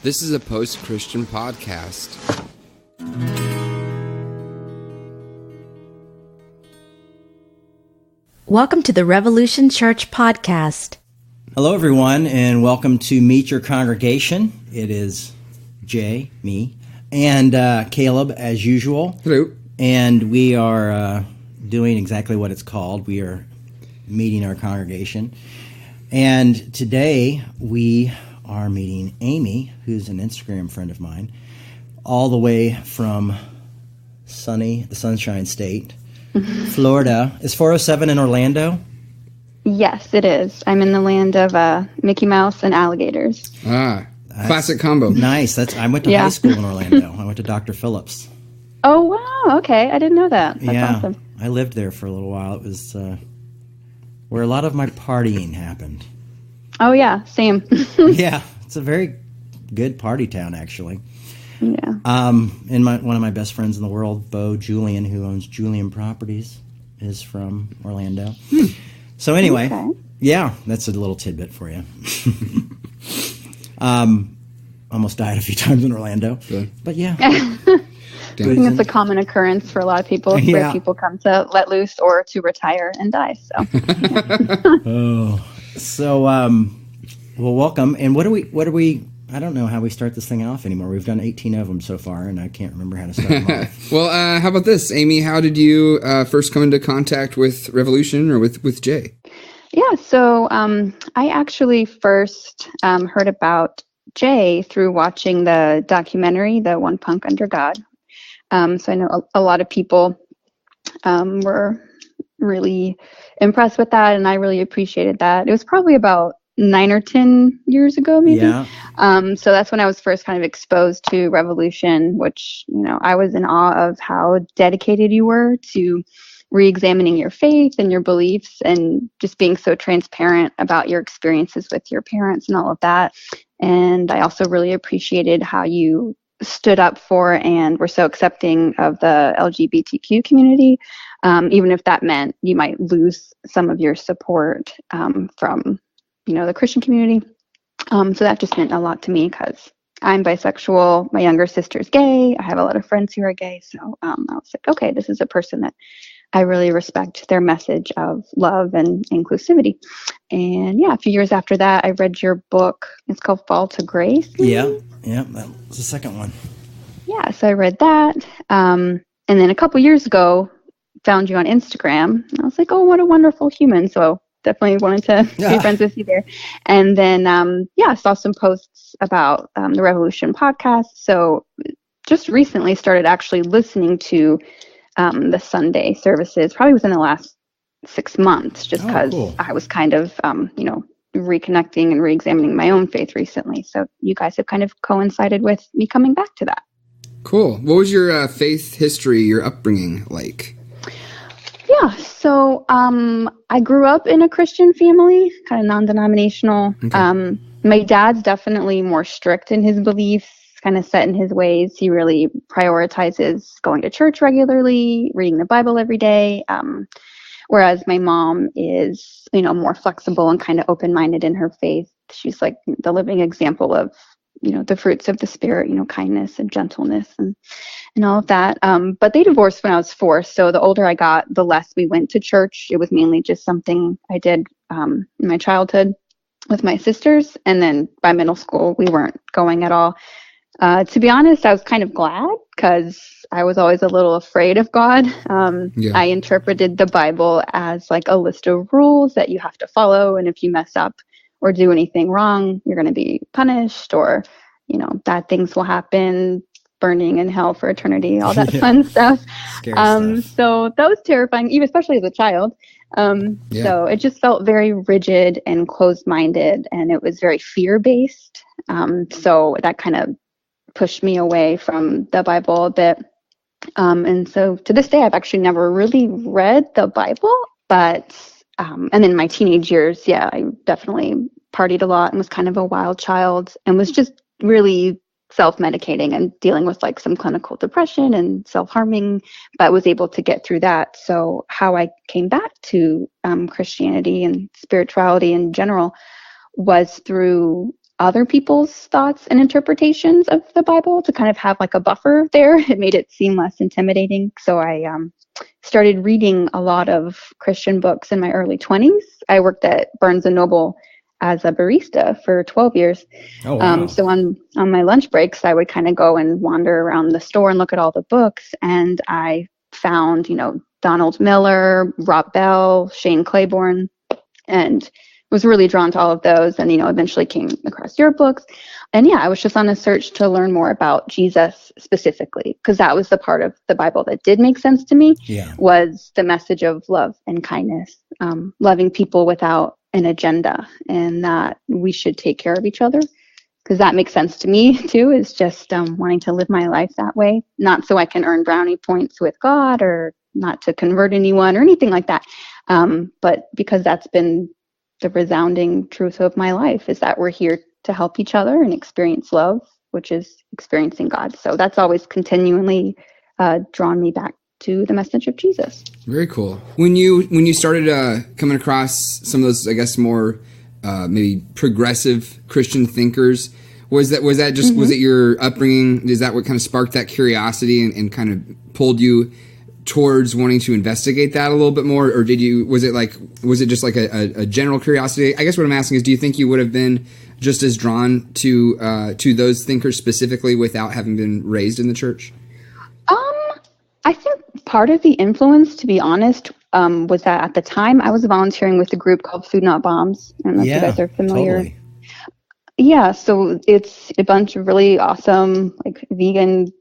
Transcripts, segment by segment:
This is a post-Christian podcast. Welcome to the Revolution Church podcast. Hello, everyone, and welcome to Meet Your Congregation. It is Jay, me, and Caleb, as usual. Hello. And we are doing exactly what it's called. We are meeting our congregation. And today we are meeting Amy, who's an Instagram friend of mine, all the way from the Sunshine State, Florida. Is 407 in Orlando? Yes, it is. I'm in the land of Mickey Mouse and alligators. Classic combo. Nice. I went to high school in Orlando. I went to Dr. Phillips. Oh, wow. Okay. I didn't know that. That's awesome. I lived there for a little while. It was where a lot of my partying happened. Oh, yeah. Same. Yeah. It's a very good party town, actually. Yeah. And one of my best friends in the world, Bo Julian, who owns Julian Properties, is from Orlando. So anyway, yeah, that's a little tidbit for you. Almost died a few times in Orlando. Good. But yeah. I think it's a common occurrence for a lot of people where people come to let loose or to retire and die. So, well, welcome. And what do we? I don't know how we start this thing off anymore. We've done 18 of them so far, and I can't remember how to start them off. Well, how about this, Amy? How did you first come into contact with Revolution or with Jay? Yeah, so I actually first heard about Jay through watching the documentary, The One Punk Under God. So I know a lot of people were really impressed with that, and I really appreciated that. It was probably about 9 or 10 years ago, maybe. Yeah. So that's when I was first kind of exposed to Revolution, which, I was in awe of how dedicated you were to re-examining your faith and your beliefs and just being so transparent about your experiences with your parents and all of that. And I also really appreciated how you stood up for and were so accepting of the LGBTQ community, even if that meant you might lose some of your support from the Christian community. So that just meant a lot to me because I'm bisexual. My younger sister's gay. I have a lot of friends who are gay. So I was like, okay, this is a person that I really respect their message of love and inclusivity. And yeah, a few years after that, I read your book. It's called Fall to Grace. Yeah, that was the second one. Yeah, so I read that. And then a couple years ago, found you on Instagram. And I was like, oh, what a wonderful human. So definitely wanted to be friends with you there. And then, I saw some posts about the Revolution podcast. So just recently started actually listening to the Sunday services, probably within the last 6 months, just because I was kind of, reconnecting and re-examining my own faith recently. So you guys have kind of coincided with me coming back to that. Cool. What was your faith history, your upbringing like? Yeah, so I grew up in a Christian family, kind of non-denominational. Okay. My dad's definitely more strict in his beliefs, kind of set in his ways. He really prioritizes going to church regularly, reading the Bible every day, whereas my mom is, more flexible and kind of open-minded in her faith. She's like the living example of, the fruits of the Spirit, kindness and gentleness and all of that. But they divorced when I was 4. So the older I got, the less we went to church. It was mainly just something I did in my childhood with my sisters. And then by middle school, we weren't going at all. To be honest, I was kind of glad because I was always a little afraid of God. I interpreted the Bible as like a list of rules that you have to follow. And if you mess up or do anything wrong, you're going to be punished or, bad things will happen, burning in hell for eternity, all that fun stuff. Stuff. So that was terrifying, even especially as a child. So it just felt very rigid and closed-minded, and it was very fear-based. So that kind of pushed me away from the Bible a bit. And so to this day, I've actually never really read the Bible, but, and in my teenage years, I definitely partied a lot and was kind of a wild child and was just really self-medicating and dealing with like some clinical depression and self-harming, but was able to get through that. So how I came back to Christianity and spirituality in general was through other people's thoughts and interpretations of the Bible to kind of have like a buffer there. It made it seem less intimidating. So I started reading a lot of Christian books in my early 20s. I worked at Barnes & Noble as a barista for 12 years. Oh, wow. So on my lunch breaks, I would kind of go and wander around the store and look at all the books. And I found, Donald Miller, Rob Bell, Shane Claiborne, and was really drawn to all of those, and eventually came across your books. And I was just on a search to learn more about Jesus specifically, because that was the part of the Bible that did make sense to me. Was the message of love and kindness, loving people without an agenda, and that we should take care of each other, because that makes sense to me too, is just wanting to live my life that way, not so I can earn brownie points with God or not to convert anyone or anything like that, but because that's been the resounding truth of my life, is that we're here to help each other and experience love, which is experiencing God. So that's always continually drawn me back to the message of Jesus. Very cool. When you started coming across some of those, I guess, more maybe progressive Christian thinkers, was that just was it your upbringing? Is that what kind of sparked that curiosity and kind of pulled you towards wanting to investigate that a little bit more, or was it just like a general curiosity? I guess what I'm asking is, do you think you would have been just as drawn to those thinkers specifically without having been raised in the church? I think part of the influence, to be honest, was that at the time I was volunteering with a group called Food Not Bombs. I don't know if you guys are familiar. Totally. Yeah, so it's a bunch of really awesome, like, vegan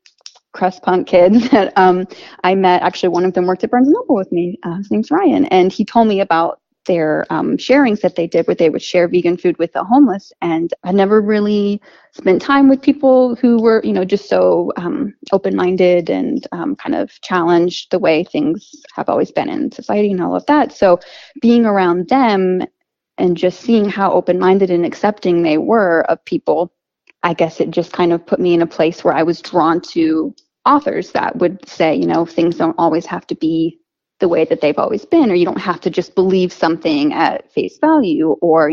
crust punk kids that I met. Actually, one of them worked at Barnes & Noble with me. His name's Ryan, and he told me about their sharings that they did, where they would share vegan food with the homeless. And I never really spent time with people who were, just so open-minded and kind of challenged the way things have always been in society and all of that. So being around them and just seeing how open-minded and accepting they were of people, I guess it just kind of put me in a place where I was drawn to authors that would say, things don't always have to be the way that they've always been, or you don't have to just believe something at face value, or,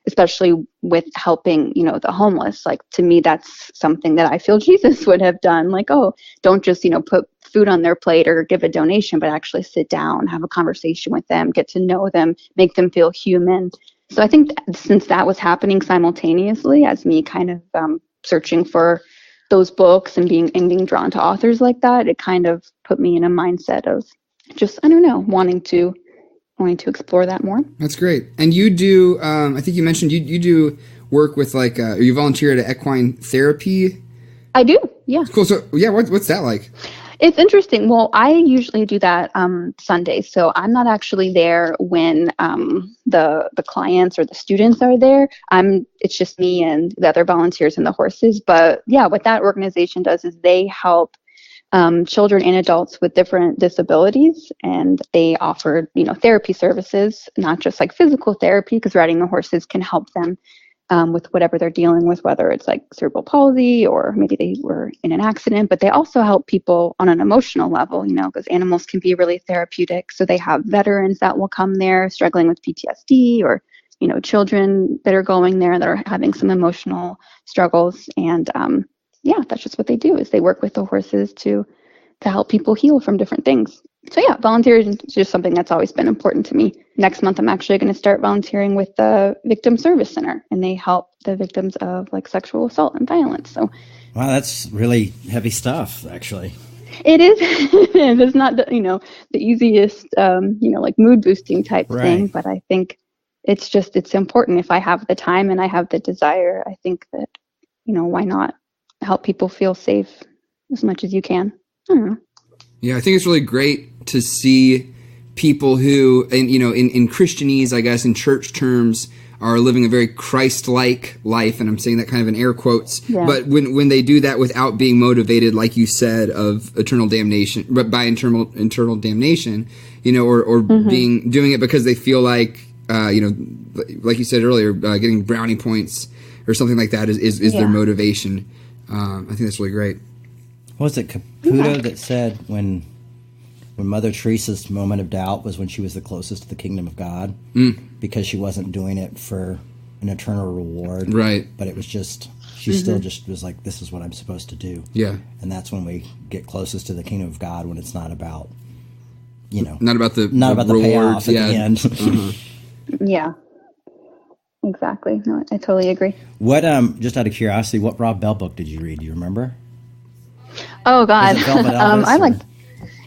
especially with helping, the homeless. Like, to me, that's something that I feel Jesus would have done. Like, oh, don't just, put food on their plate or give a donation, but actually sit down, have a conversation with them, get to know them, make them feel human. So I think since that was happening simultaneously as me kind of searching for those books and being drawn to authors like that, it kind of put me in a mindset of just, I don't know, wanting to explore that more. That's great. And you do, I think you mentioned you do work with or you volunteer at equine therapy. I do, yeah. Cool. So what's that like? It's interesting. Well, I usually do that Sundays, so I'm not actually there when the clients or the students are there. It's just me and the other volunteers and the horses. But yeah, what that organization does is they help children and adults with different disabilities, and they offer therapy services, not just like physical therapy, because riding the horses can help them with whatever they're dealing with, whether it's like cerebral palsy or maybe they were in an accident, but they also help people on an emotional level, because animals can be really therapeutic. So they have veterans that will come there struggling with PTSD, or, children that are going there that are having some emotional struggles. And that's just what they do, is they work with the horses to help people heal from different things. So yeah, volunteering is just something that's always been important to me. Next month, I'm actually going to start volunteering with the Victim Service Center, and they help the victims of sexual assault and violence. So, wow, that's really heavy stuff, actually. It is. It's not the easiest mood boosting type thing, but I think it's important. If I have the time and I have the desire, I think that why not help people feel safe as much as you can. I don't know. Yeah, I think it's really great to see people who, in Christianese, I guess, in church terms, are living a very Christ-like life, and I'm saying that kind of in air quotes. Yeah. But when they do that without being motivated, like you said, of eternal damnation, but by internal damnation, or doing it because they feel like, like you said earlier, getting brownie points or something like that is their motivation. I think that's really great. Was it Caputo that said when Mother Teresa's moment of doubt was when she was the closest to the kingdom of God, because she wasn't doing it for an eternal reward. Right. But it was just, she still just was like, this is what I'm supposed to do. Yeah. And that's when we get closest to the kingdom of God, when it's not about, not about the payoff at the end. Yeah. Exactly. No, I totally agree. What, just out of curiosity, what Rob Bell book did you read? Do you remember? Oh God. Was it Velvet Elvis,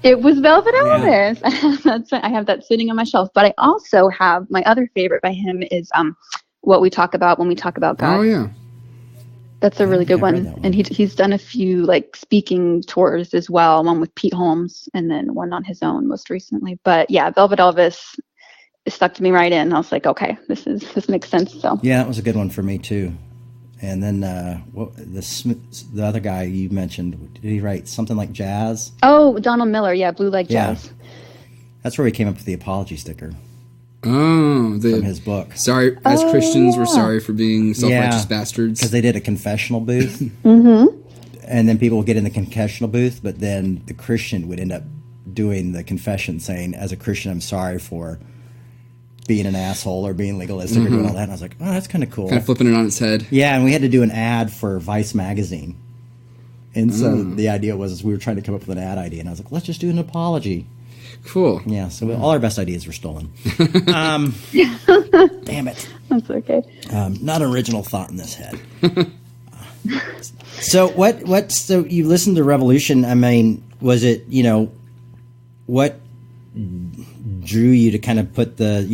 it was Velvet Elvis. Yeah. I have that sitting on my shelf, but I also have my other favorite by him is What We Talk About When We Talk About God. Oh yeah. That's a really good one. And he's done a few like speaking tours as well, one with Pete Holmes and then one on his own most recently. But yeah, Velvet Elvis stuck to me right in. I was like, okay, this makes sense. So yeah, that was a good one for me too. And then the other guy you mentioned, did he write something like jazz? Oh, Donald Miller, yeah, Blue Like Jazz. That's where he came up with the apology sticker. Oh, from his book. Sorry, as Christians, we're sorry for being self-righteous bastards. Because they did a confessional booth. And then people would get in the confessional booth, but then the Christian would end up doing the confession saying, as a Christian, I'm sorry for being an asshole or being legalistic or doing all that. And I was like, oh, that's kind of cool. Kind of flipping it on its head. Yeah, and we had to do an ad for Vice magazine. And so the idea was we were trying to come up with an ad idea. And I was like, let's just do an apology. Cool. Yeah, so all our best ideas were stolen. Damn it. That's okay. Not an original thought in this head. So so you listened to Revolution. I mean, was it, what drew you to kind of put the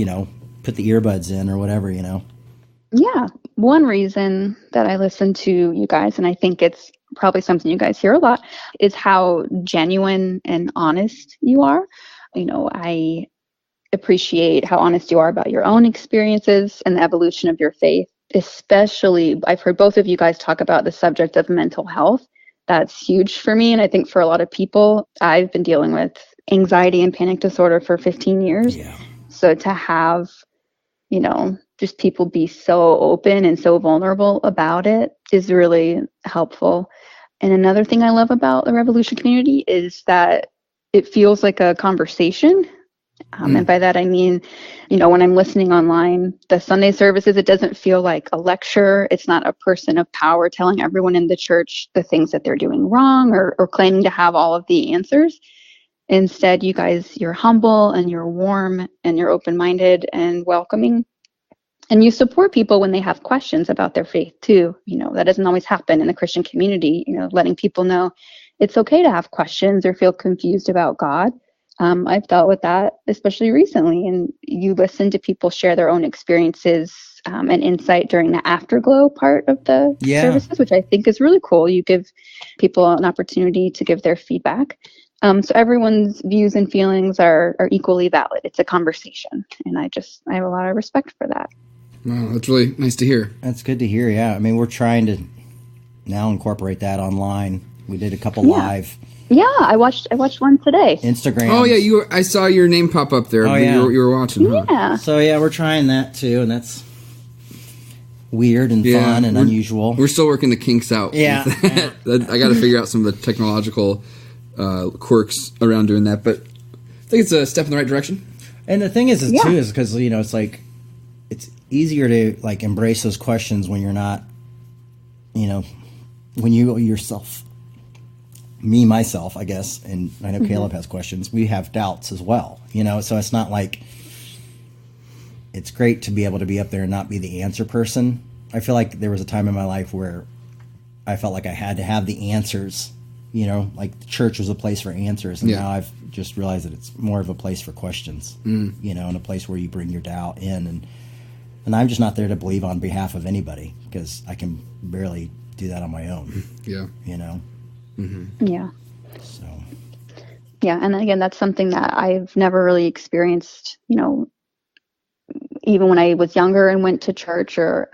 earbuds in or whatever, Yeah. One reason that I listen to you guys, and I think it's probably something you guys hear a lot, is how genuine and honest you are. I appreciate how honest you are about your own experiences and the evolution of your faith. Especially, I've heard both of you guys talk about the subject of mental health. That's huge for me. And I think for a lot of people, I've been dealing with anxiety and panic disorder for 15 years. Yeah. So to have, just people be so open and so vulnerable about it is really helpful. And another thing I love about the Revolution community is that it feels like a conversation. And by that, I mean, when I'm listening online, the Sunday services, it doesn't feel like a lecture. It's not a person of power telling everyone in the church the things that they're doing wrong or claiming to have all of the answers. Instead, you guys, you're humble and you're warm and you're open-minded and welcoming. And you support people when they have questions about their faith too. That doesn't always happen in the Christian community, letting people know it's okay to have questions or feel confused about God. I've dealt with that, especially recently. And you listen to people share their own experiences and insight during the afterglow part of the services, which I think is really cool. You give people an opportunity to give their feedback. So everyone's views and feelings are equally valid. It's a conversation. And I have a lot of respect for that. Wow, that's really nice to hear. That's good to hear, yeah. I mean, we're trying to now incorporate that online. We did a couple live. Yeah, I watched one today. Instagram. Oh yeah, I saw your name pop up there. Oh, yeah. You were watching. Huh? Yeah. So yeah, we're trying that too, and that's weird and fun and unusual. We're still working the kinks out. Yeah. I got to figure out some of the technological quirks around doing that, but I think it's a step in the right direction. And the thing is too, is because it's like it's easier to like embrace those questions when you're not, when you yourself. Me, myself, I guess, and I know Caleb has questions, we have doubts as well, so it's not like it's great to be able to be up there and not be the answer person. I feel like there was a time in my life where I felt like I had to have the answers, like the church was a place for answers, and now I've just realized that it's more of a place for questions, and a place where you bring your doubt in, and I'm just not there to believe on behalf of anybody because I can barely do that on my own. Yeah. Mm-hmm. Yeah. So. Yeah, and again, that's something that I've never really experienced. Even when I was younger and went to church or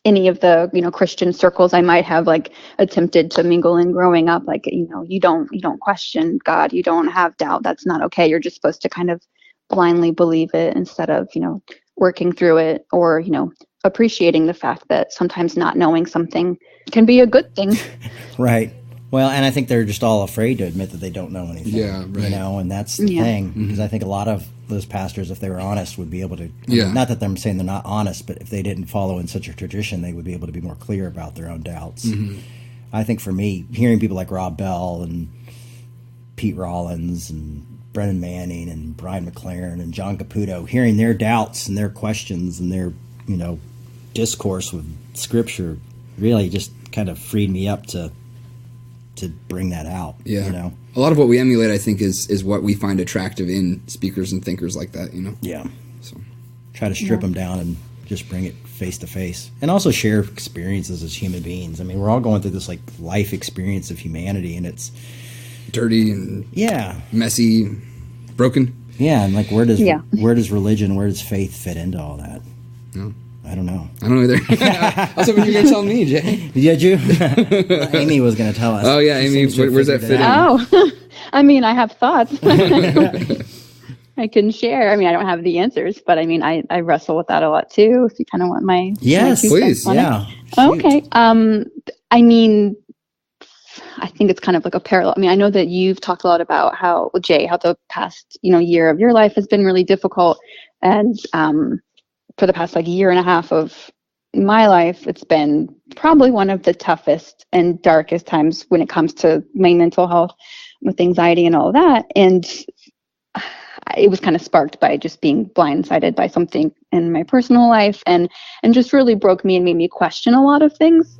any of the Christian circles I might have like attempted to mingle in growing up. Like you don't question God. You don't have doubt. That's not okay. You're just supposed to kind of blindly believe it instead of working through it or appreciating the fact that sometimes not knowing something can be a good thing. Right. Well, and I think they're just all afraid to admit that they don't know anything. Yeah, right. You know, and that's the thing. Because I think a lot of those pastors, if they were honest, would be able to. Not that I'm saying they're not honest, but if they didn't follow in such a tradition, they would be able to be more clear about their own doubts. I think for me, hearing people like Rob Bell and Pete Rollins and Brennan Manning and Brian McLaren and John Caputo, hearing their doubts and their questions and their, discourse with Scripture really just kind of freed me up to bring that out. Yeah. A lot of what we emulate, I think, is what we find attractive in speakers and thinkers like that, Yeah. So try to strip them down and just bring it face to face. And also share experiences as human beings. I mean, we're all going through this, life experience of humanity, and it's dirty and messy, broken. Yeah, and where does religion, where does faith fit into all that? No. I don't know. I don't know either. I was hoping you were going to tell me, Jay. Did you? Well, Amy was going to tell us. Oh, yeah, Amy, where's that fit in? Oh, I mean, I have thoughts. I can share. I mean, I don't have the answers, but I mean, I wrestle with that a lot too. If you kind of want my please, yeah. Okay. I mean, I think it's kind of like a parallel. I mean, I know that you've talked a lot about how the past year of your life has been really difficult, and for the past year and a half of my life, it's been probably one of the toughest and darkest times when it comes to my mental health with anxiety and all of that. And it was kind of sparked by just being blindsided by something in my personal life, and just really broke me and made me question a lot of things,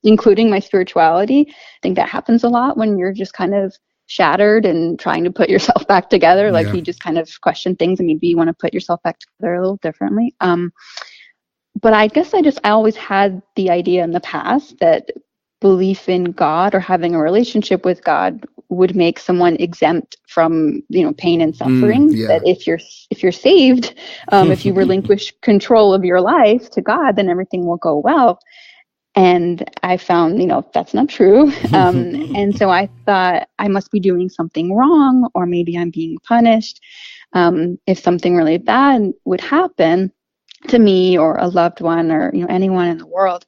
including my spirituality. I think that happens a lot when you're just kind of shattered and trying to put yourself back together. You just kind of question things, and maybe you want to put yourself back together a little differently. But I guess I always had the idea in the past that belief in God or having a relationship with God would make someone exempt from pain and suffering. That if you're saved, if you relinquish control of your life to God, then everything will go well. And I found, that's not true. And so I thought I must be doing something wrong, or maybe I'm being punished. If something really bad would happen to me or a loved one or, anyone in the world,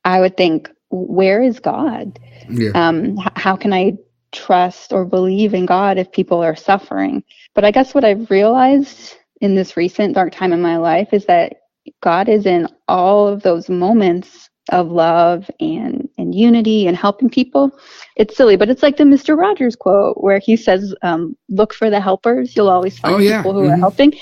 I would think, where is God? How can I trust or believe in God if people are suffering? But I guess what I've realized in this recent dark time in my life is that God is in all of those moments of love and unity and helping people. It's silly, but it's like the Mr. Rogers quote where he says, look for the helpers. You'll always find people who are helping.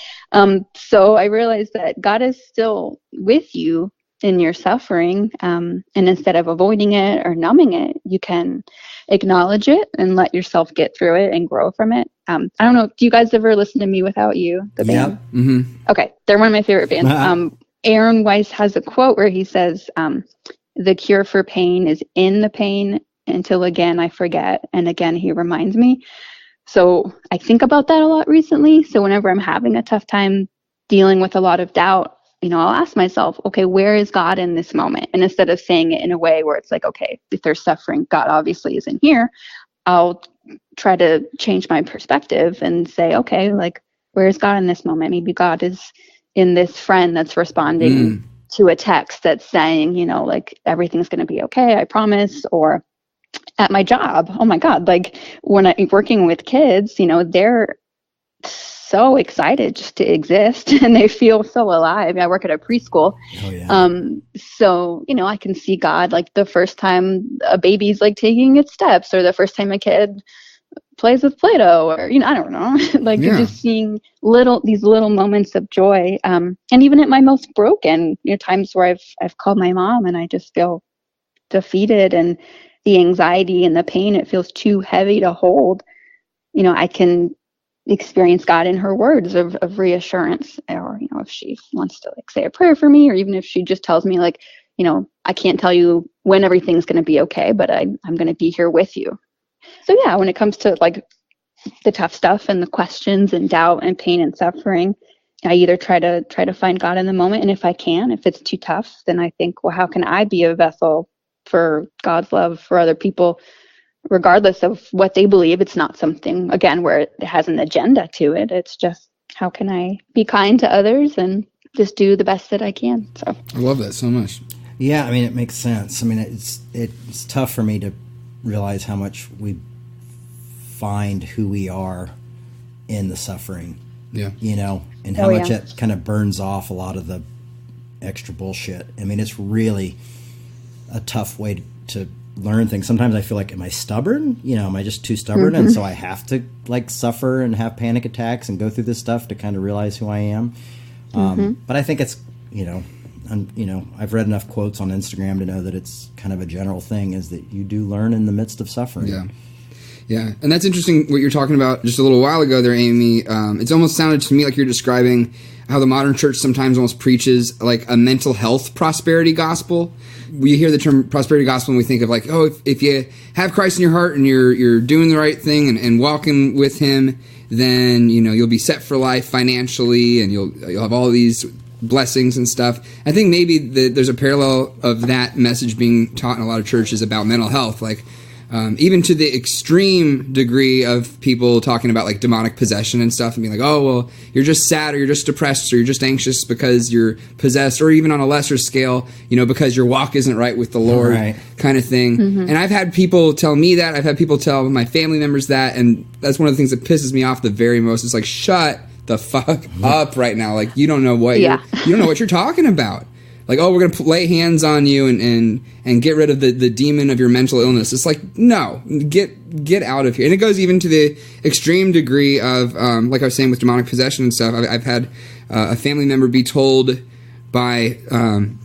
So I realized that God is still with you in your suffering. And instead of avoiding it or numbing it, you can acknowledge it and let yourself get through it and grow from it. I don't know. Do you guys ever listen to Me Without You, the band? Okay. They're one of my favorite bands. Aaron Weiss has a quote where he says, the cure for pain is in the pain until again I forget, and again he reminds me. So I think about that a lot recently. So whenever I'm having a tough time dealing with a lot of doubt, I'll ask myself, okay, where is God in this moment? And instead of saying it in a way where it's like, okay, if there's suffering, God obviously isn't here, I'll try to change my perspective and say, okay, where is God in this moment? Maybe God is in this friend that's responding to a text that's saying, everything's going to be okay, I promise. Or at my job, oh my God, when I'm working with kids, they're so excited just to exist and they feel so alive. I work at a preschool. Oh, yeah. So, I can see God the first time a baby's taking its steps, or the first time a kid plays with Play-Doh, or I don't know, you're just seeing these little moments of joy. And even at my most broken, times where I've called my mom and I just feel defeated, and the anxiety and the pain, it feels too heavy to hold. I can experience God in her words of reassurance, or if she wants to say a prayer for me, or even if she just tells me I can't tell you when everything's going to be okay, but I'm going to be here with you. So yeah, when it comes to the tough stuff and the questions and doubt and pain and suffering, I either try to find God in the moment, and if it's too tough, then I think, well, how can I be a vessel for God's love for other people, regardless of what they believe? It's not something, again, where it has an agenda to it. It's just, how can I be kind to others and just do the best that I can? So I love that so much. Yeah, I mean, it makes sense. I mean, it's tough for me to realize how much we find who we are in the suffering. Yeah. You know, and how much it kind of burns off a lot of the extra bullshit. I mean, it's really a tough way to learn things. Sometimes I feel like, am I stubborn? You know, am I just too stubborn? And so I have to like suffer and have panic attacks and go through this stuff to kind of realize who I am. But I think it's, I've read enough quotes on Instagram to know that it's kind of a general thing, is that you do learn in the midst of suffering. Yeah. Yeah. And that's interesting what you're talking about just a little while ago there, Amy. It's almost sounded to me like you're describing how the modern church sometimes almost preaches like a mental health prosperity gospel. We hear the term prosperity gospel and we think of like, oh, if you have Christ in your heart and you're doing the right thing and walking with him, then, you'll be set for life financially and you'll have all these blessings and stuff. I think maybe there's a parallel of that message being taught in a lot of churches about mental health, like even to the extreme degree of people talking about like demonic possession and stuff and being like, oh, well, you're just sad or you're just depressed or you're just anxious because you're possessed, or even on a lesser scale, because your walk isn't right with the Lord, kind of thing. And I've had people tell me that. I've had people tell my family members that. And that's one of the things that pisses me off the very most. It's like, shut the fuck up right now. Like, you don't know what you don't know what you're talking about. Like, oh, we're going to lay hands on you and get rid of the demon of your mental illness. It's like, no, get out of here. And it goes even to the extreme degree of, like I was saying with demonic possession and stuff. I've had a family member be told by, I'm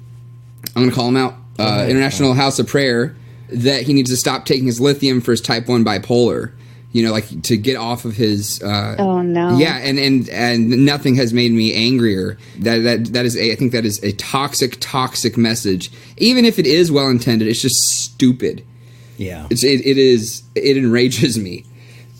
going to call him out, International House of Prayer, that he needs to stop taking his lithium for his type 1 bipolar. Like to get off of his. Oh no! Yeah, and nothing has made me angrier. That is I think that is a toxic message. Even if it is well intended, it's just stupid. Yeah, it enrages me.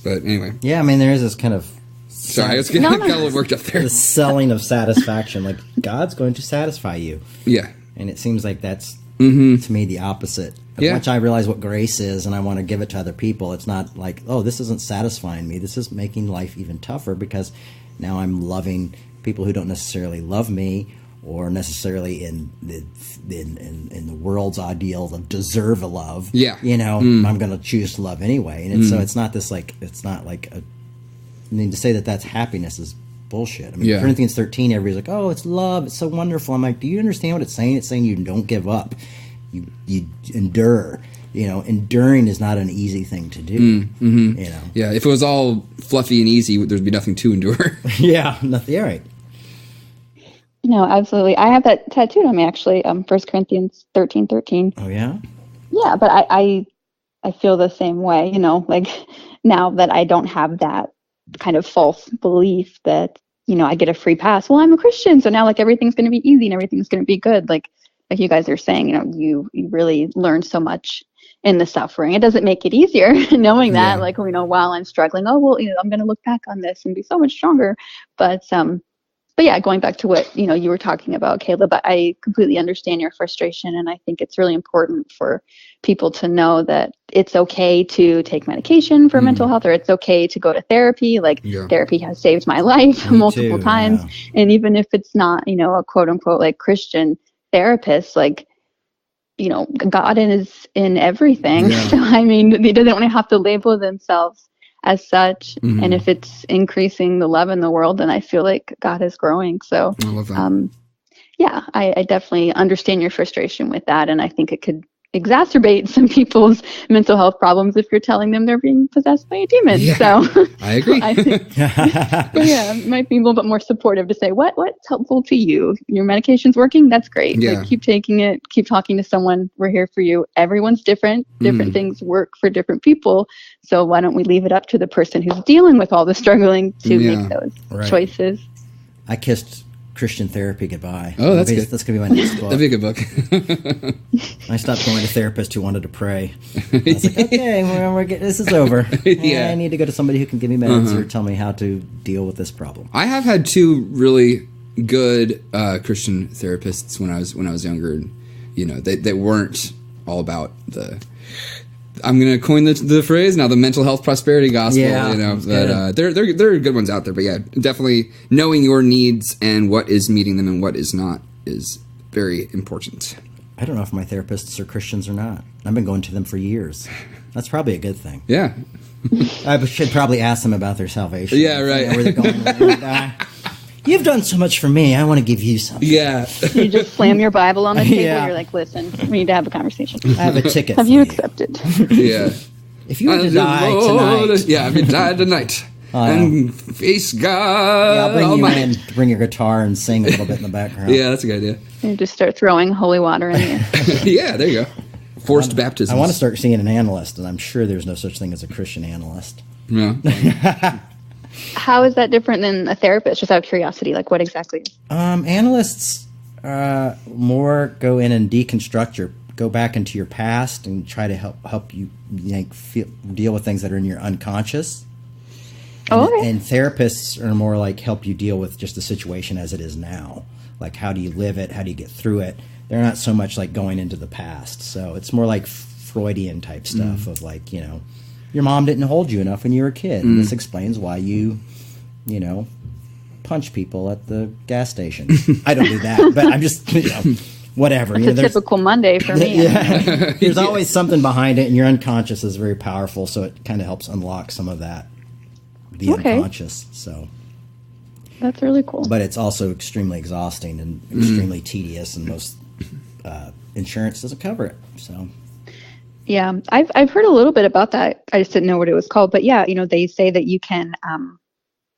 But anyway. Yeah, I mean there is this kind of. Sorry, I was getting a little worked up there. The selling of satisfaction, like God's going to satisfy you. Yeah, and it seems like that's to me the opposite. Once I realize what grace is and I want to give it to other people, it's not like, oh, this isn't satisfying me. This is making life even tougher because now I'm loving people who don't necessarily love me or necessarily in the world's ideal of deserve a love. Yeah. I'm going to choose to love anyway. And so it's not this like, it's not like to say that that's happiness is bullshit. I mean, Corinthians 13, everybody's like, oh, it's love. It's so wonderful. I'm like, do you understand what it's saying? It's saying you don't give up. You endure. Enduring is not an easy thing to do. Yeah, if it was all fluffy and easy, there'd be nothing to endure. Yeah, nothing. Yeah, right. No, absolutely. I have that tattooed on me actually. 1 Corinthians 13:13. Oh yeah. Yeah, but I feel the same way. Like now that I don't have that kind of false belief that I get a free pass. Well, I'm a Christian, so now like everything's going to be easy and everything's going to be good. Like you guys are saying, you really learn so much in the suffering. It doesn't make it easier knowing that, while I'm struggling, oh, well, I'm going to look back on this and be so much stronger. But yeah, going back to what, you were talking about, Caleb, I completely understand your frustration. And I think it's really important for people to know that it's okay to take medication for mental health, or it's okay to go to therapy. Therapy has saved my life multiple times. Yeah. And even if it's not, a quote unquote, like Christian therapist, God is in everything. Yeah. So I mean, they don't have to label themselves as such. And if it's increasing the love in the world, then I feel like God is growing. So I love that. I definitely understand your frustration with that, and I think it could exacerbate some people's mental health problems if you're telling them they're being possessed by a demon. Yeah, so I agree. I think, it might be a little bit more supportive to say, what's helpful to you? Your medication's working? That's great. Yeah. Keep taking it. Keep talking to someone. We're here for you. Everyone's different. Different things work for different people. So why don't we leave it up to the person who's dealing with all the struggling to make those choices? I kissed Christian therapy goodbye. Oh, that's good. That's going to be my next book. That'd be a good book. I stopped going to therapists who wanted to pray. I was like, okay, this is over. I need to go to somebody who can give me meds or tell me how to deal with this problem. I have had 2 really good Christian therapists when I was younger. They weren't all about the. I'm going to coin the phrase now, the mental health prosperity gospel. But there are good ones out there. But yeah, definitely knowing your needs and what is meeting them and what is not is very important. I don't know if my therapists are Christians or not. I've been going to them for years. That's probably a good thing. Yeah. I should probably ask them about their salvation. Yeah, right. Where they're going when they die. You've done so much for me. I want to give you something. Yeah. You just slam your Bible on the table. Yeah. You're like, listen, we need to have a conversation. I have a ticket. Have for you accepted? Yeah. If you were to die tonight, Yeah, if you died tonight. And face God. yeah, I'll bring Almighty. you in to bring your guitar and sing a little bit in the background. Yeah, that's a good idea. You just start throwing holy water in the air. Yeah, there you go. Forced baptism. I want to start seeing an analyst, and I'm sure there's no such thing as a Christian analyst. Yeah. How is that different than a therapist? Just out of curiosity, like what exactly? Analysts more go in and go back into your past and try to help you deal with things that are in your unconscious. And therapists are more like help you deal with just the situation as it is now. Like, how do you live it? How do you get through it? They're not so much like going into the past. So it's more like Freudian type stuff of like, your mom didn't hold you enough when you were a kid. And this explains why you punch people at the gas station. I don't do that, but I'm just, whatever. It's a typical Monday for me. Yeah. There's always something behind it, and your unconscious is very powerful, so it kind of helps unlock some of that, the unconscious. So that's really cool. But it's also extremely exhausting and extremely tedious, and most insurance doesn't cover it. So yeah, I've heard a little bit about that. I just didn't know what it was called. But yeah, they say that you can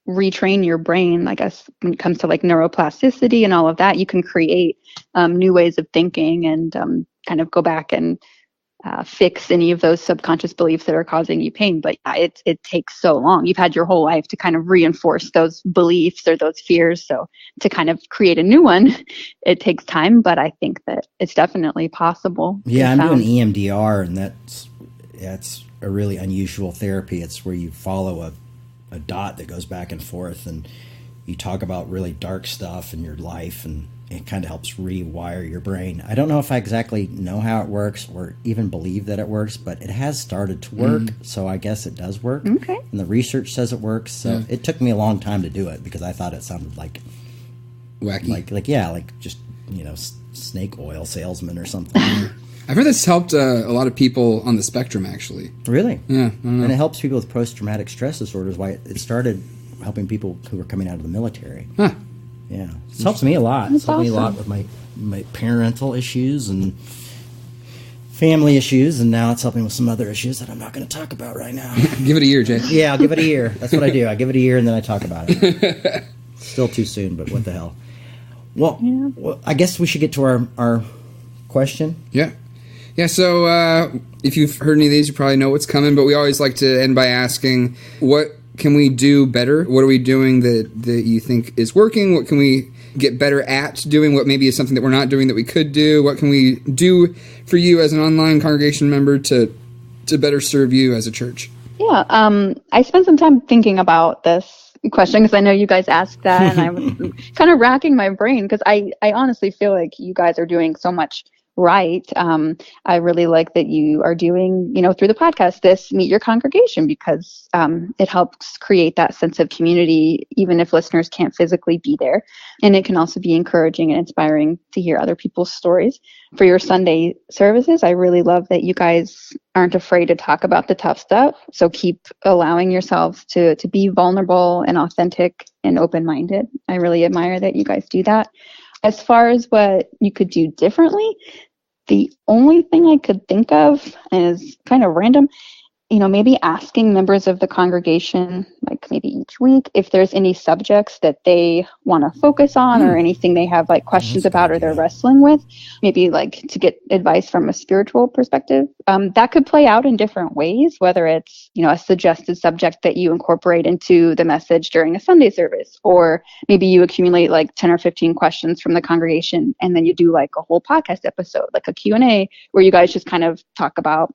retrain your brain. I guess when it comes to like neuroplasticity and all of that, you can create new ways of thinking and kind of go back and fix any of those subconscious beliefs that are causing you pain. But yeah, it takes so long. You've had your whole life to kind of reinforce those beliefs or those fears. So to kind of create a new one, it takes time. But I think that it's definitely possible. Yeah, I'm doing EMDR, and that's a really unusual therapy. It's where you follow a dot that goes back and forth, and you talk about really dark stuff in your life, and it kind of helps rewire your brain. I don't know if I exactly know how it works or even believe that it works, but it has started to work, so I guess it does work. Okay. And the research says it works, so it took me a long time to do it because I thought it sounded like wacky. Like just, snake oil salesman or something. I've heard this helped a lot of people on the spectrum, actually. Really? Yeah. I don't know. And it helps people with post-traumatic stress disorders. Why it started helping people who were coming out of the military. Huh. Yeah, it helps me a lot. That's It's helped me a lot with my parental issues and family issues, and now it's helping with some other issues that I'm not going to talk about right now. Give it a year, Jay. Yeah, I'll give it a year. That's what I do. I give it a year, and then I talk about it. Still too soon, but what the hell. Well, I guess we should get to our question. Yeah. Yeah, so if you've heard any of these, you probably know what's coming, but we always like to end by asking, what can we do better? What are we doing that you think is working? What can we get better at doing? What maybe is something that we're not doing that we could do? What can we do for you as an online congregation member to better serve you as a church? Yeah, I spent some time thinking about this question because I know you guys asked that, and I was kind of racking my brain because I honestly feel like you guys are doing so much right. I really like that you are doing, through the podcast, this Meet Your Congregation, because it helps create that sense of community, even if listeners can't physically be there. And it can also be encouraging and inspiring to hear other people's stories. For your Sunday services, I really love that you guys aren't afraid to talk about the tough stuff. So keep allowing yourselves to be vulnerable and authentic and open-minded. I really admire that you guys do that. As far as what you could do differently, the only thing I could think of is kind of random, maybe asking members of the congregation, like maybe each week, if there's any subjects that they want to focus on or anything they have like questions about or they're wrestling with, maybe like to get advice from a spiritual perspective. That could play out in different ways, whether it's, a suggested subject that you incorporate into the message during a Sunday service, or maybe you accumulate like 10 or 15 questions from the congregation and then you do like a whole podcast episode, like a Q&A, where you guys just kind of talk about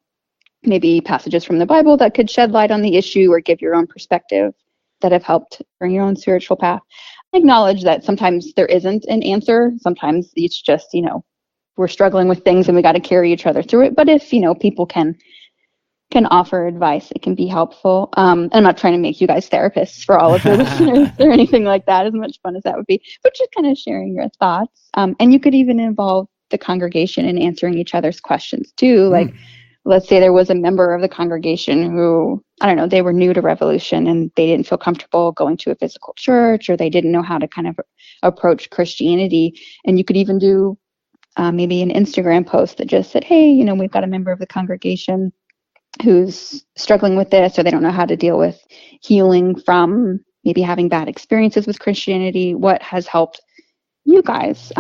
maybe passages from the Bible that could shed light on the issue or give your own perspective that have helped bring your own spiritual path. I acknowledge that sometimes there isn't an answer. Sometimes it's just, we're struggling with things and we got to carry each other through it. But if, people can offer advice, it can be helpful. And I'm not trying to make you guys therapists for all of your listeners or anything like that, as much fun as that would be, but just kind of sharing your thoughts. And you could even involve the congregation and answering each other's questions too. Like, let's say there was a member of the congregation who, I don't know, they were new to Revolution and they didn't feel comfortable going to a physical church, or they didn't know how to kind of approach Christianity. And you could even do maybe an Instagram post that just said, hey, you know, we've got a member of the congregation who's struggling with this, or they don't know how to deal with healing from maybe having bad experiences with Christianity. What has helped you guys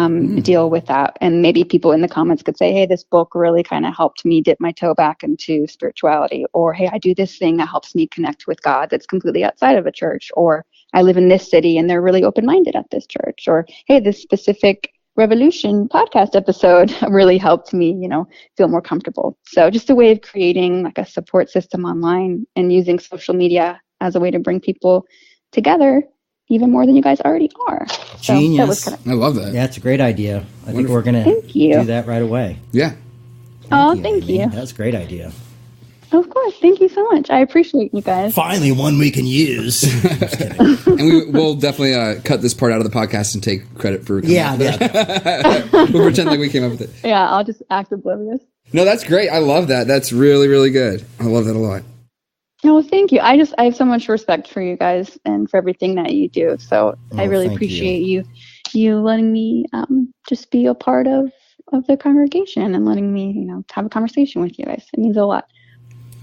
deal with that? And maybe people in the comments could say, hey, this book really kind of helped me dip my toe back into spirituality. Or, hey, I do this thing that helps me connect with God that's completely outside of a church. Or I live in this city and they're really open-minded at this church. Or, hey, this specific Revolution podcast episode really helped me, you know, feel more comfortable. So just a way of creating like a support system online and using social media as a way to bring people together even more than you guys already are. Genius. So I love that. Yeah, it's a great idea. I think we're going to do that right away. Yeah. Thank you. That's a great idea. Of course. Thank you so much. I appreciate you guys. Finally, one we can use. Just kidding. And we'll definitely cut this part out of the podcast and take credit for coming up with it. We'll pretend like we came up with it. Yeah, I'll just act oblivious. No, that's great. I love that. That's really, really good. I love that a lot. No, thank you. I have so much respect for you guys and for everything that you do. So I really appreciate you letting me just be a part of the congregation and letting me, you know, have a conversation with you guys. It means a lot.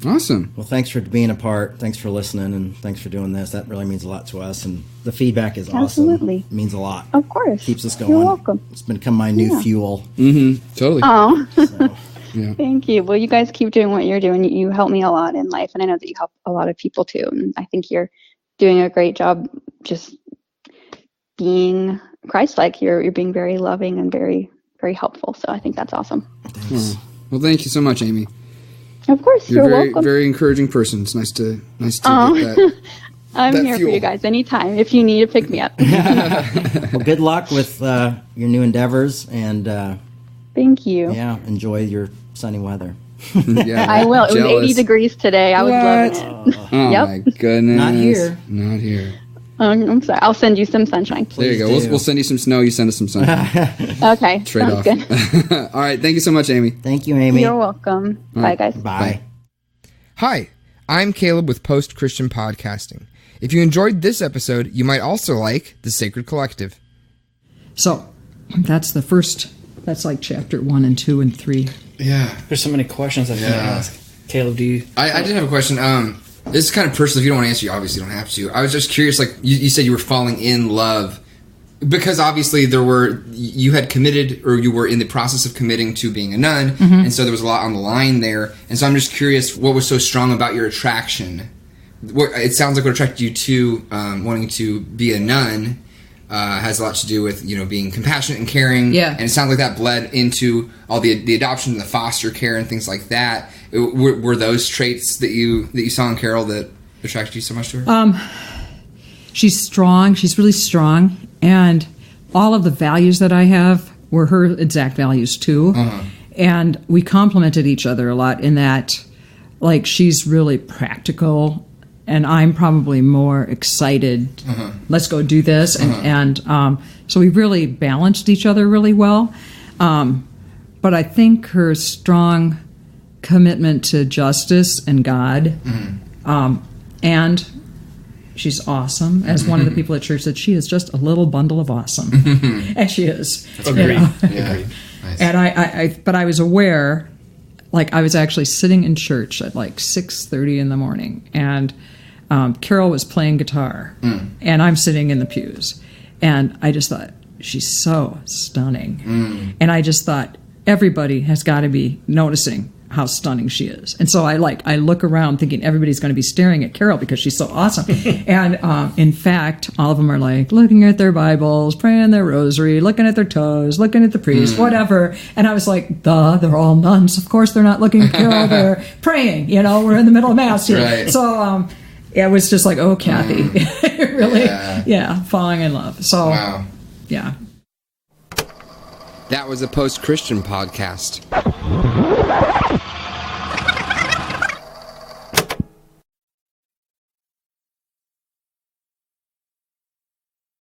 Awesome. Well, thanks for being a part. Thanks for listening, and thanks for doing this. That really means a lot to us, and the feedback is Absolutely. awesome. It means a lot. Of course. Keeps us going. You're welcome. It's become my new fuel. Mm-hmm. Totally. Oh, So. Yeah. Thank you. Well, you guys keep doing what you're doing. You help me a lot in life, and I know that you help a lot of people too. And I think you're doing a great job just being Christ-like. You're being very loving and very, very helpful. So I think that's awesome. Well, thank you so much, Amy. Of course, You're you're a very, welcome. very encouraging person. It's nice to get that. I'm that here fuel. for you guys anytime if you need to pick me up. Well, good luck with your new endeavors, and Thank you. yeah, enjoy your sunny weather. Yeah, I will. It was jealous. 80 degrees today. I was loving it. Oh Yep. my goodness. Not here. Not here. I'm sorry. I'll send you some sunshine. There you go. Please do. We'll send you some snow. You send us some sun. Okay. Trade Sounds off. good. All right. Thank you so much, Amy. Thank you, Amy. You're welcome. Bye, guys. Bye. Hi, I'm Caleb with Post Christian Podcasting. If you enjoyed this episode, you might also like The Sacred Collective. So that's the first, that's like chapter 1 and 2 and 3. Yeah. There's so many questions I was going to ask. Caleb, do you... I did have a question. This is kind of personal. If you don't want to answer, you obviously don't have to. I was just curious, like, you said you were falling in love. Because obviously you had committed, or you were in the process of committing to being a nun, and so there was a lot on the line there. And so I'm just curious, what was so strong about your attraction? It sounds like what attracted you to wanting to be a nun has a lot to do with, you know, being compassionate and caring. Yeah. And it sounds like that bled into all the adoption and the foster care and things like that. Were those traits that you saw in Carol that attracted you so much to her? She's strong. She's really strong. And all of the values that I have were her exact values too. And we complemented each other a lot in that, like, she's really practical and I'm probably more excited. Let's go do this. And so we really balanced each other really well. But I think her strong commitment to justice and God, and she's awesome. As one of the people at church said, she is just a little bundle of awesome. And she is. Agreed. Yeah. Nice. And but I was aware, like, I was actually sitting in church at like 6:30 in the morning, and Carol was playing guitar, and I'm sitting in the pews. And I just thought, she's so stunning. And I just thought, everybody has got to be noticing how stunning she is. And so I look around thinking everybody's going to be staring at Carol because she's so awesome. And in fact, all of them are like looking at their Bibles, praying their rosary, looking at their toes, looking at the priest, whatever. And I was like, they're all nuns. Of course they're not looking at Carol, they're praying. You know, we're in the middle of Mass here. Right. So it was just like, oh, Kathy, really, falling in love. So, Wow. yeah. That was a Post Christian podcast.